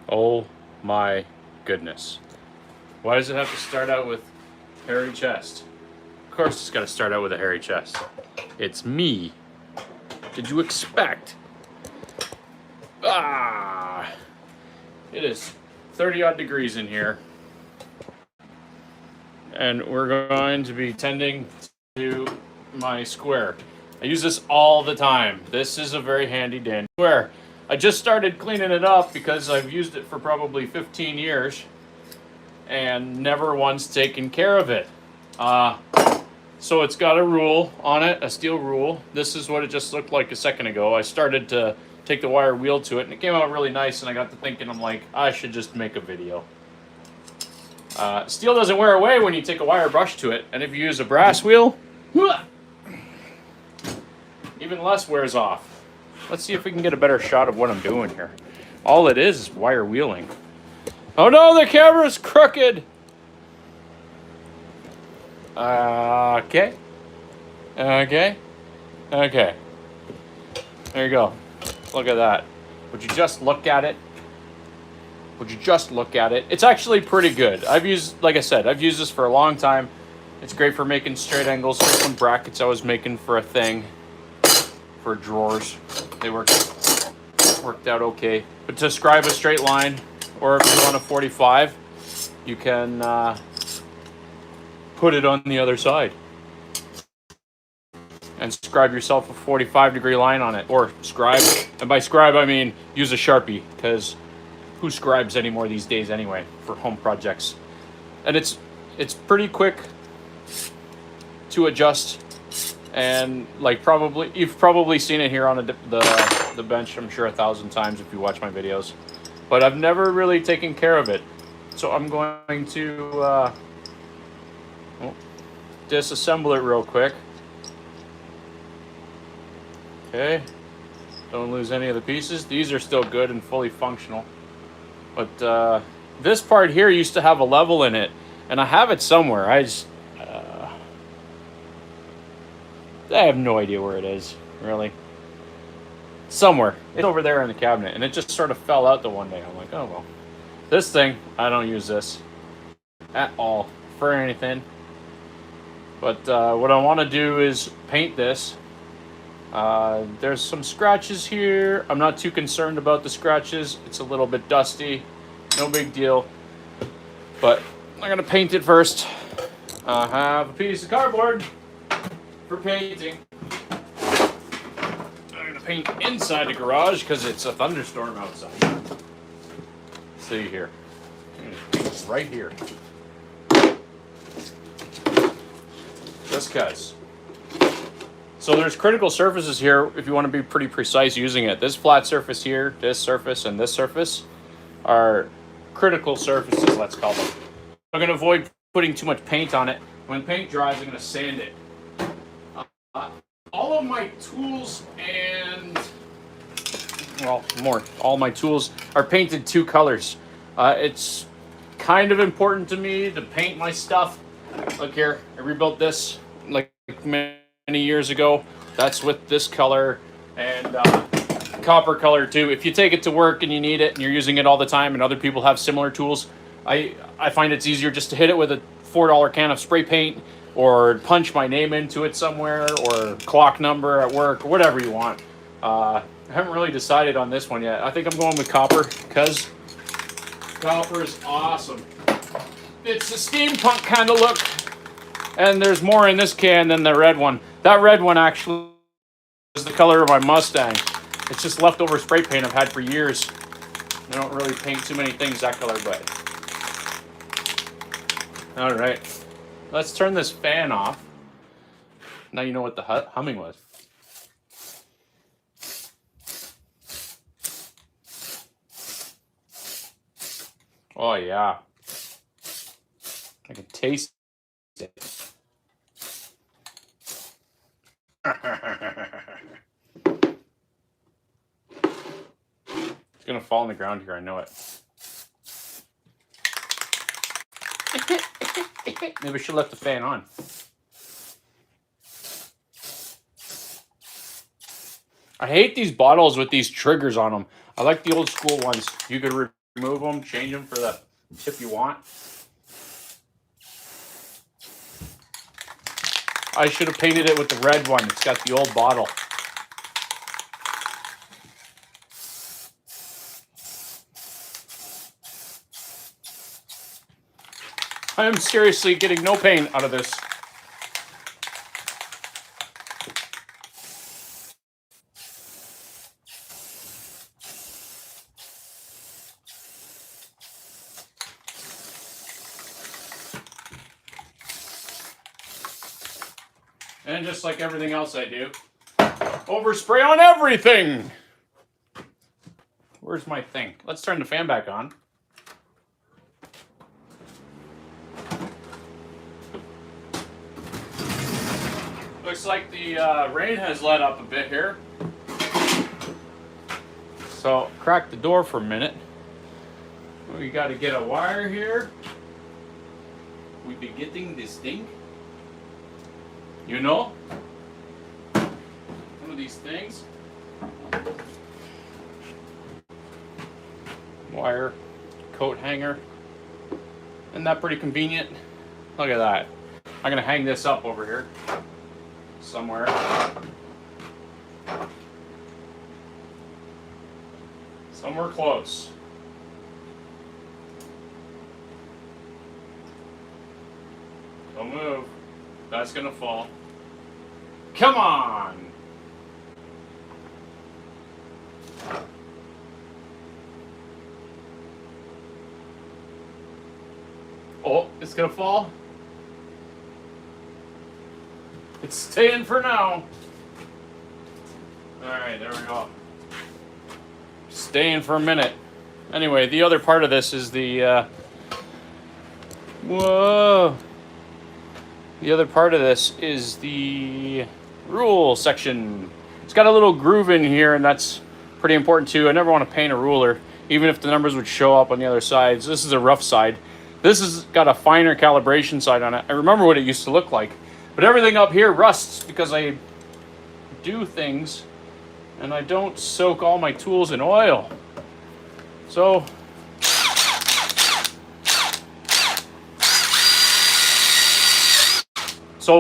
Oh my goodness. Why does it have to start out with hairy chest? Of course it's got to start out with a hairy chest. It's me. Did you expect? Ah! It is 30 odd degrees in here. And we're going to be tending to my square. I use this all the time. This is a very handy dandy square. I just started cleaning it up because I've used it for probably 15 years and never once taken care of it. So it's got a rule on it, a steel rule. This is what it just looked like a second ago. I started to take the wire wheel to it and it came out really nice, and I got to thinking, I'm like, I should just make a video. Steel doesn't wear away when you take a wire brush to it, and if you use a brass wheel, even less wears off. Let's see if we can get a better shot of what I'm doing here. All it is wire wheeling. Oh no, the camera's crooked! Okay. Okay. Okay. There you go. Look at that. Would you just look at it? Would you just look at it? It's actually pretty good. Like I said, I've used this for a long time. It's great for making straight angles. Here's some brackets I was making for a thing, for drawers. They worked out okay. But to scribe a straight line, or if you want a 45, you can put it on the other side and scribe yourself a 45-degree line on it, or scribe. And by scribe, I mean use a Sharpie, because who scribes anymore these days anyway for home projects? And it's pretty quick to adjust, and like you've probably seen it here on the bench, I'm sure 1,000 times if you watch my videos, but I've never really taken care of it. So I'm going to disassemble it real quick. Okay, don't lose any of the pieces. These are still good and fully functional. But this part here used to have a level in it, and I have it somewhere. I have no idea where it is, really. Somewhere. It's over there in the cabinet, and it just sort of fell out the one day. I'm like, oh well. This thing, I don't use this at all for anything. But what I want to do is paint this. There's some scratches here. I'm not too concerned about the scratches. It's a little bit dusty. No big deal. But I'm going to paint it first. I have a piece of cardboard for painting. I'm going to paint inside the garage because it's a thunderstorm outside. Let's see here. I'm going to paint right here. Just because. So there's critical surfaces here if you want to be pretty precise using it. This flat surface here, this surface, and this surface are critical surfaces, let's call them. I'm going to avoid putting too much paint on it. When paint dries, I'm going to sand it. All of my tools all my tools are painted 2 colors. It's kind of important to me to paint my stuff. Look here, I rebuilt this like many years ago. That's with this color and copper color too. If you take it to work and you need it and you're using it all the time and other people have similar tools, I find it's easier just to hit it with a $4 can of spray paint, or punch my name into it somewhere, or clock number at work, or whatever you want. I haven't really decided on this one yet. I think I'm going with copper because copper is awesome. It's a steampunk kind of look. And there's more in this can than the red one. That red one actually is the color of my Mustang. It's just leftover spray paint I've had for years. I don't really paint too many things that color, but... Alright. Let's turn this fan off. Now you know what the humming was. Oh yeah. I can taste it. It's gonna fall on the ground here, I know it. Maybe I should have left the fan on. I hate these bottles with these triggers on them. I like the old school ones. You could remove them, change them for the tip you want. I should have painted it with the red one. It's got the old bottle. I am seriously getting no pain out of this. And just like everything else I do, overspray on everything. Where's my thing? Let's turn the fan back on. Looks like the rain has let up a bit here. So crack the door for a minute. We got to get a wire here. We be getting this thing. You know? One of these things. Wire, coat hanger. Isn't that pretty convenient? Look at that. I'm gonna hang this up over here somewhere. Somewhere close. Don't move. That's gonna fall. Come on! Oh, it's gonna fall. It's staying for now. Alright, there we go. Staying for a minute. Anyway, the other part of this is the whoa. The other part of this is the rule section. It's got a little groove in here, and that's pretty important too. I never want to paint a ruler, even if the numbers would show up on the other sides. This is a rough side. This has got a finer calibration side on it. I remember what it used to look like. But everything up here rusts because I do things and I don't soak all my tools in oil. So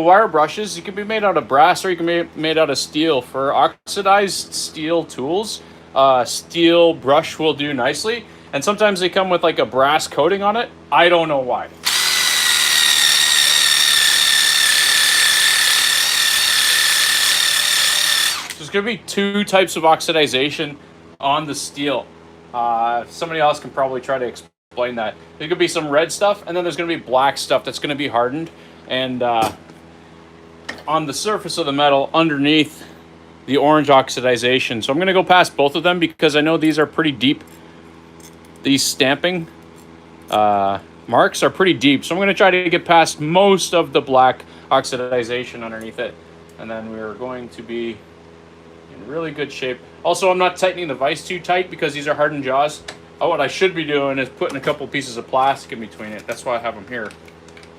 wire brushes, you can be made out of brass or you can be made out of steel. For oxidized steel tools, steel brush will do nicely. And sometimes they come with like a brass coating on it. I don't know why. There's going to be two types of oxidization on the steel. Somebody else can probably try to explain that. There could be some red stuff, and then there's going to be black stuff that's going to be hardened. And on the surface of the metal underneath the orange oxidization. So I'm going to go past both of them because I know these are pretty deep. These stamping marks are pretty deep. So I'm going to try to get past most of the black oxidization underneath it. And then we're going to be in really good shape. Also, I'm not tightening the vise too tight because these are hardened jaws. Oh, what I should be doing is putting a couple pieces of plastic in between it. That's why I have them here.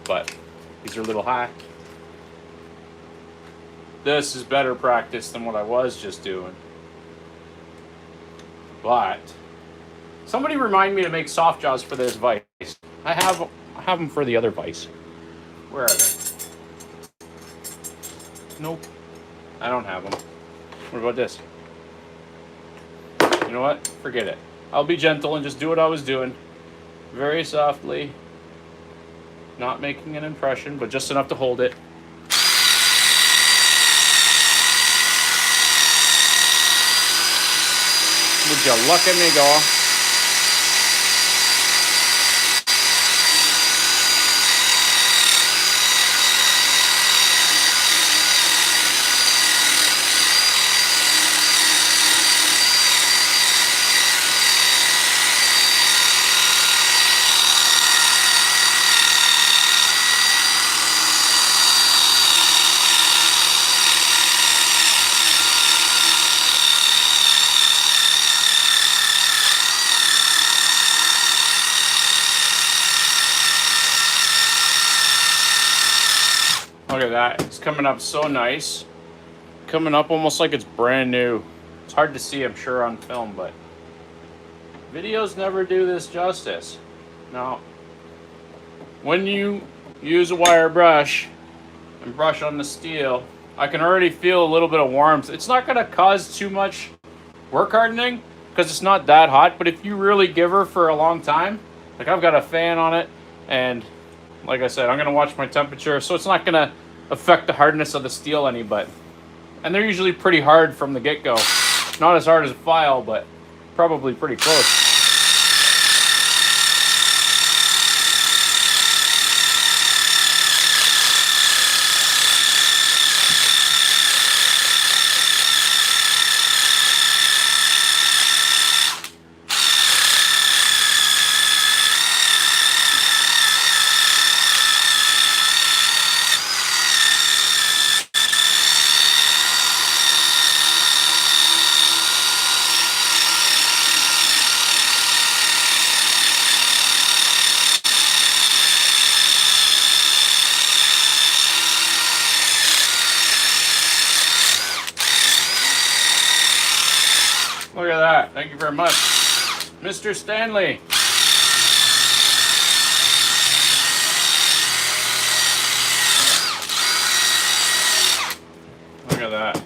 But these are a little high. This is better practice than what I was just doing. But somebody remind me to make soft jaws for this vise. I have them for the other vise. Where are they? Nope. I don't have them. What about this? You know what? Forget it. I'll be gentle and just do what I was doing. Very softly. Not making an impression, but just enough to hold it. Would you look at me go? Look at that. It's coming up so nice. Coming up almost like it's brand new. It's hard to see, I'm sure, on film, but Videos never do this justice. Now, when you use a wire brush and brush on the steel, I can already feel a little bit of warmth. It's not going to cause too much work hardening because it's not that hot, but if you really give her for a long time, like I've got a fan on it, and like I said, I'm going to watch my temperature, so it's not going to affect the hardness of the steel any, and they're usually pretty hard from the get-go. Not as hard as a file, but probably pretty close. Look at that. Thank you very much, Mr. Stanley. Look at that.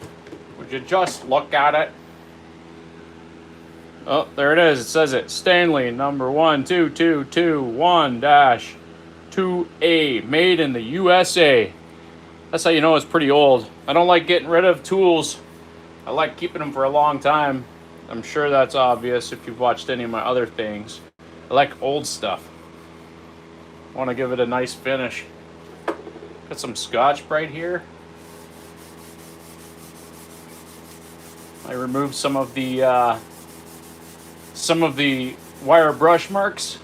Would you just look at it? Oh, there it is. It says it. Stanley number 12221-2A, made in the USA. That's how you know it's pretty old. I don't like getting rid of tools. I like keeping them for a long time. I'm sure that's obvious if you've watched any of my other things. I like old stuff. I want to give it a nice finish. Got some Scotch-Brite here. I removed some of the wire brush marks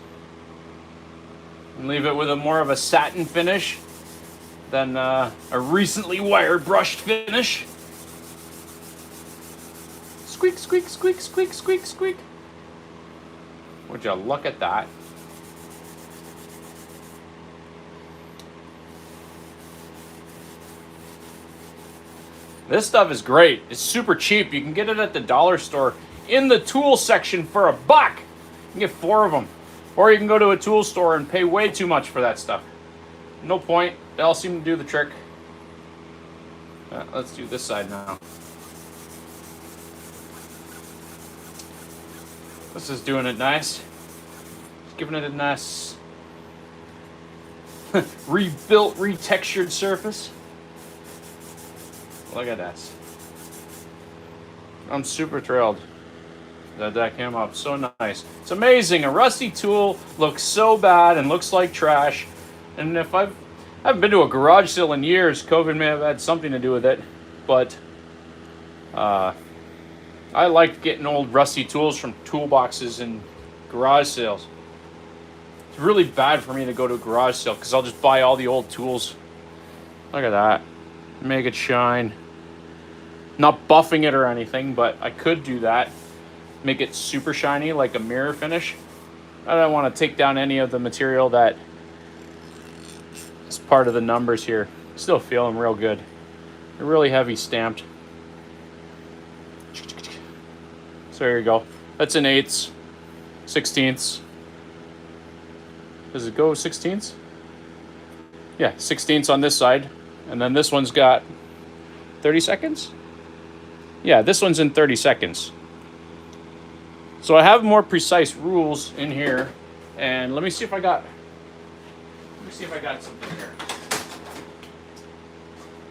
and leave it with a more of a satin finish than a recently wire brushed finish. Squeak, squeak, squeak, squeak, squeak, squeak. Would you look at that? This stuff is great. It's super cheap. You can get it at the dollar store in the tool section for $1. You can get 4 of them. Or you can go to a tool store and pay way too much for that stuff. No point. They all seem to do the trick. Let's do this side now. This is doing it nice. Just giving it a nice rebuilt, retextured surface. Look at that. I'm super thrilled that came up so nice. It's amazing. A rusty tool looks so bad and looks like trash. And if I haven't been to a garage sale in years, COVID may have had something to do with it. But I like getting old rusty tools from toolboxes and garage sales. It's really bad for me to go to a garage sale because I'll just buy all the old tools. Look at that. Make it shine. Not buffing it or anything, but I could do that. Make it super shiny like a mirror finish. I don't want to take down any of the material that is part of the numbers here. Still feel them real good. They're really heavy stamped. So there you go. That's an 1/8, 16ths. Does it go 16ths? Yeah, 16ths on this side. And then this one's got 30 seconds? Yeah, this one's in 30 seconds. So I have more precise rules in here. And let me see if I got something here.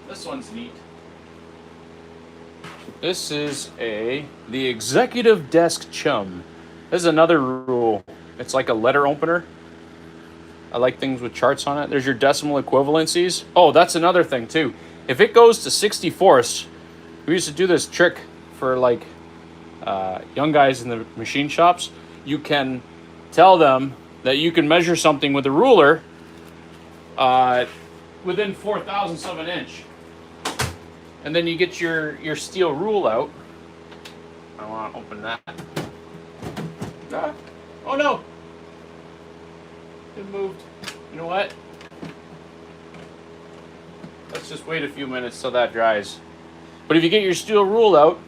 This one's neat. This is the Executive Desk Chum. This is another rule. It's like a letter opener. I like things with charts on it. There's your decimal equivalencies. Oh, that's another thing too. If it goes to 64ths, we used to do this trick for like young guys in the machine shops. You can tell them that you can measure something with a ruler within 4/1000ths of an inch. And then you get your steel rule out. I want to open that. Oh no! It moved. You know what? Let's just wait a few minutes till that dries. But if you get your steel rule out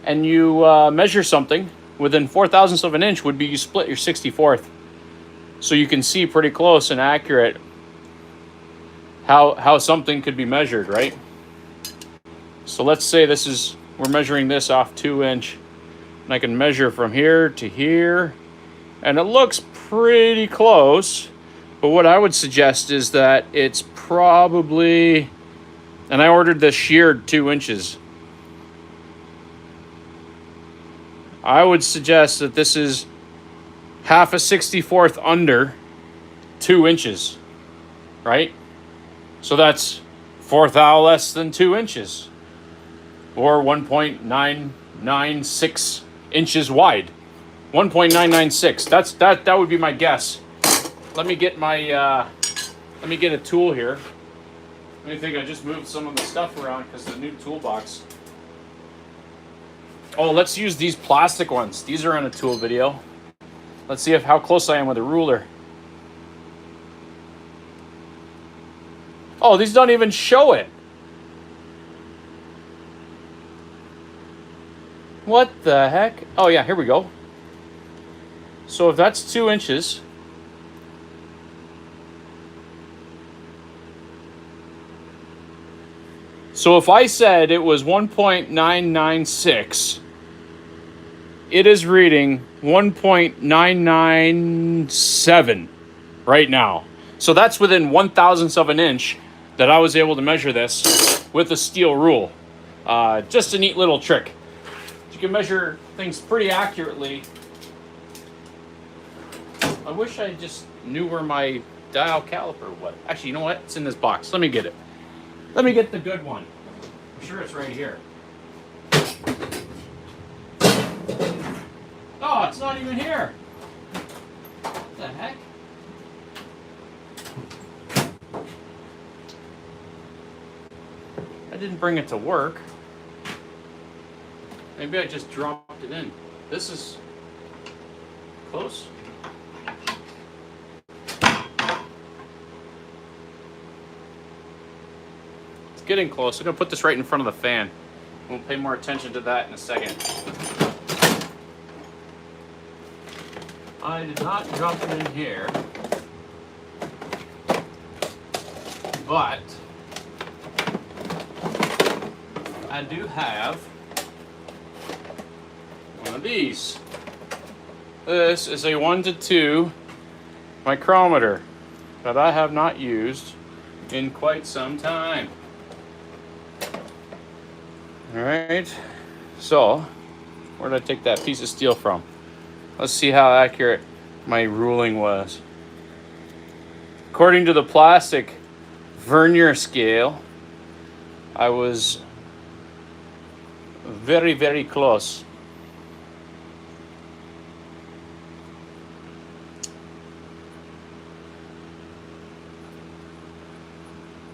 and you measure something within 4 thousandths of an inch would be you split your 64th. So you can see pretty close and accurate how something could be measured, right? So let's say we're measuring this off 2-inch, and I can measure from here to here, and it looks pretty close. But what I would suggest is that it's probably, and I ordered this sheared 2 inches. I would suggest that this is half a 64th under 2 inches, right? So that's 1/4 thou less than 2 inches, or 1.996 inches wide. 1.996. That would be my guess. Let me get a tool here. I think I just moved some of the stuff around because the new toolbox. Oh, let's use these plastic ones. These are in a tool video. Let's see how close I am with a ruler. Oh, these don't even show it. What the heck? Oh yeah, here we go. So if that's 2 inches, so if I said it was 1.996, it is reading 1.997 right now. So that's within 1/1000th of an inch that I was able to measure this with a steel rule. Just a neat little trick. You can measure things pretty accurately. I wish I just knew where my dial caliper was. Actually, you know what? It's in this box. Let me get it. Let me get the good one. I'm sure it's right here. Oh, it's not even here. What the heck? I didn't bring it to work. Maybe I just dropped it in. This is close. It's getting close. I'm going to put this right in front of the fan. We'll pay more attention to that in a second. I did not drop it in here, but I do have one of these. This is a 1:2 micrometer that I have not used in quite some time. All right, so where did I take that piece of steel from? Let's see how accurate my ruling was. According to the plastic vernier scale, I was very, very close.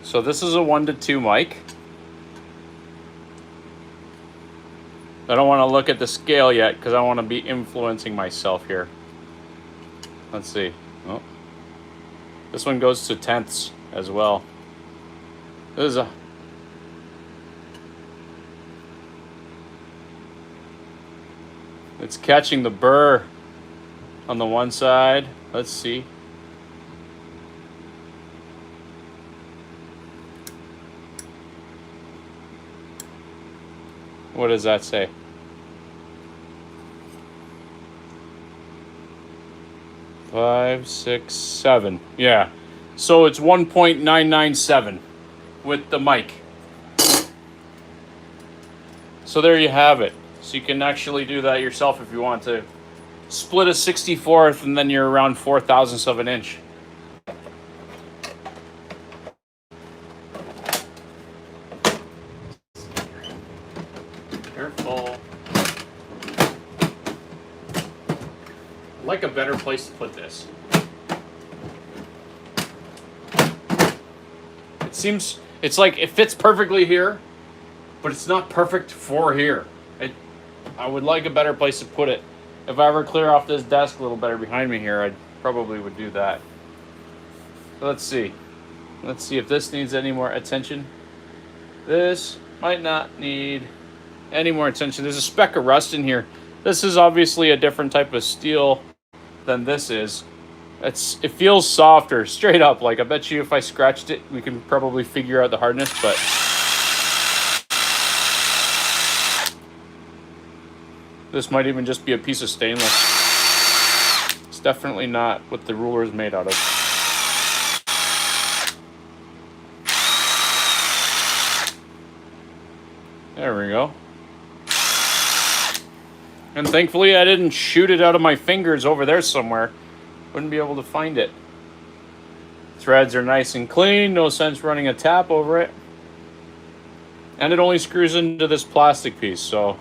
So this is a 1:2 mic. I don't want to look at the scale yet because I want to be influencing myself here. Let's see. Oh. This one goes to tenths as well. This is it's catching the burr on the one side. Let's see. What does that say? Five, 6, 7. Yeah. So it's 1.997 with the mic. So there you have it. So you can actually do that yourself if you want to. Split a 64th and then you're around 4/1000ths of an inch. Careful. I'd like a better place to put this. It seems, it's like it fits perfectly here, but it's not perfect for here. I would like a better place to put it. If I ever clear off this desk a little better behind me here, I probably would do that. So let's see. Let's see if this needs any more attention. This might not need any more attention. There's a speck of rust in here. This is obviously a different type of steel than this is. It feels softer, straight up. Like, I bet you if I scratched it, we can probably figure out the hardness, but this might even just be a piece of stainless. It's definitely not what the ruler is made out of. There we go. And thankfully I didn't shoot it out of my fingers over there somewhere. Wouldn't be able to find it. Threads are nice and clean, no sense running a tap over it. And it only screws into this plastic piece, so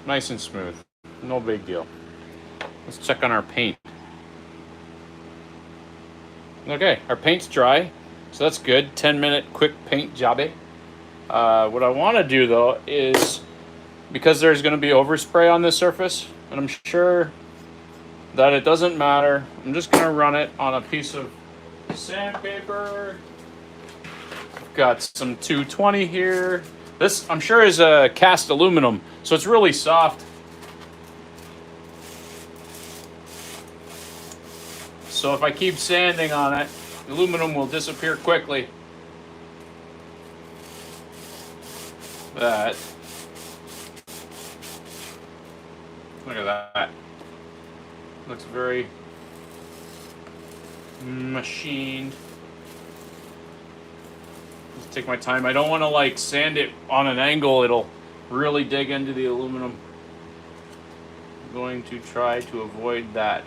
nice and smooth. No big deal. Let's check on our paint. Okay, our paint's dry, so that's good. 10-minute quick paint jobby. What I want to do though is, because there's going to be overspray on this surface, and I'm sure that it doesn't matter, I'm just going to run it on a piece of sandpaper. I've got some 220 here. This, I'm sure, is a cast aluminum, so it's really soft. So if I keep sanding on it, the aluminum will disappear quickly. That. Look at that. Looks very machined. Just take my time. I don't want to like sand it on an angle. It'll really dig into the aluminum. I'm going to try to avoid that.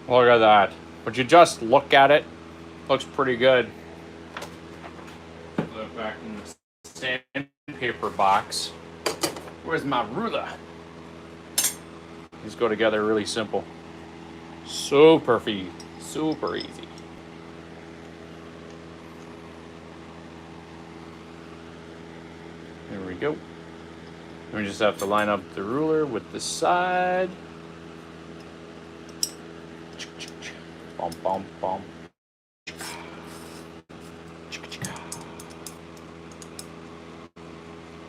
Look at that. Would you just look at it? Looks pretty good. Look back in the sandpaper box. Where's my ruler? These go together really simple. Super easy. Super easy. There we go. We just have to line up the ruler with the side. Bum, bum, bum.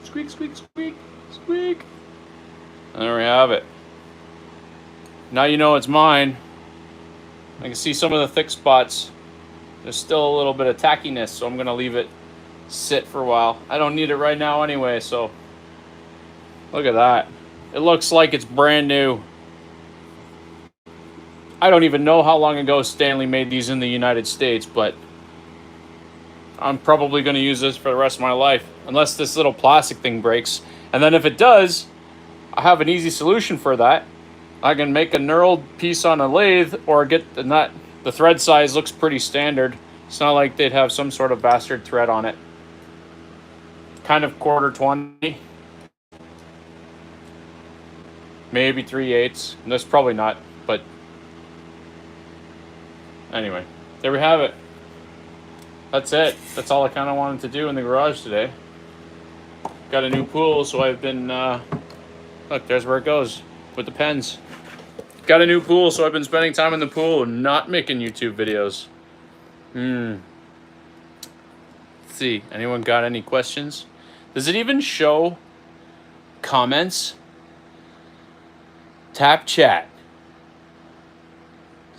Squeak, squeak, squeak, squeak. There we have it. Now you know it's mine. I can see some of the thick spots. There's still a little bit of tackiness, so I'm gonna leave it sit for a while. I don't need it right now anyway, so look at that. It looks like it's brand new. I don't even know how long ago Stanley made these in the United States, but I'm probably going to use this for the rest of my life, unless this little plastic thing breaks. And then if it does, I have an easy solution for that. I can make a knurled piece on a lathe, or get the nut. The thread size looks pretty standard. It's not like they'd have some sort of bastard thread on it. Kind of 1/4 20. Maybe 3/8. That's probably not, but anyway, there we have it. That's it. That's all I kind of wanted to do in the garage today. Got a new pool, so I've been, look, there's where it goes with the pens. Got a new pool, so I've been spending time in the pool and not making YouTube videos. Let's see, anyone got any questions? Does it even show comments? Tap chat.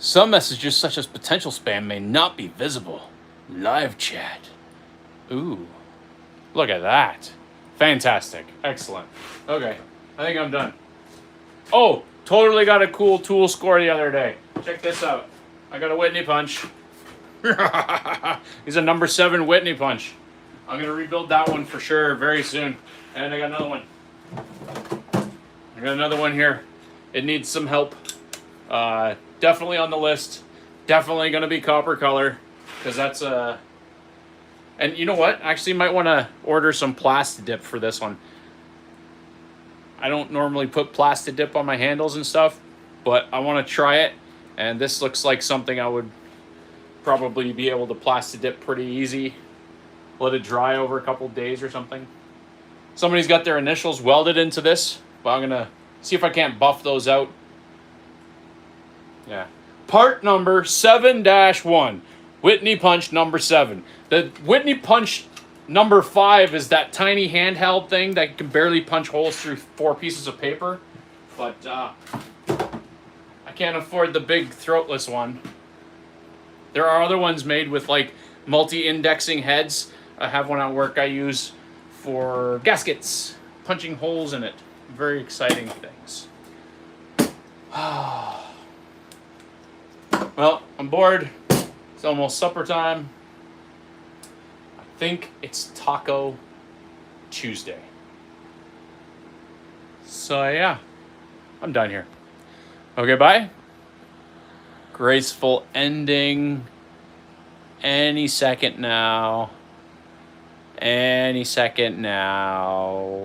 Some messages, such as potential spam, may not be visible. Live chat. Ooh. Look at that. Fantastic. Excellent. Okay. I think I'm done. Oh, totally got a cool tool score the other day. Check this out. I got a Whitney punch. He's a number 7 Whitney punch. I'm going to rebuild that one for sure very soon. And I got another one. I got another one here. It needs some help. Definitely on the list. Definitely going to be copper color, because that's a... And you know what? Actually, you might want to order some Plastidip for this one. I don't normally put Plastidip on my handles and stuff, but I want to try it, and this looks like something I would probably be able to plasti dip pretty easy. Let it dry over a couple days or something. Somebody's got their initials welded into this, but I'm gonna see if I can't buff those out. Yeah. Part number 7-1. Whitney Punch number 7. The Whitney Punch number 5 is that tiny handheld thing that can barely punch holes through 4 pieces of paper. But I can't afford the big throatless one. There are other ones made with like multi-indexing heads. I have one at work I use for gaskets, punching holes in it. Very exciting things. Well, I'm bored. It's almost supper time. I think it's Taco Tuesday. So yeah, I'm done here. Okay, bye. Graceful ending. Any second now. Any second now.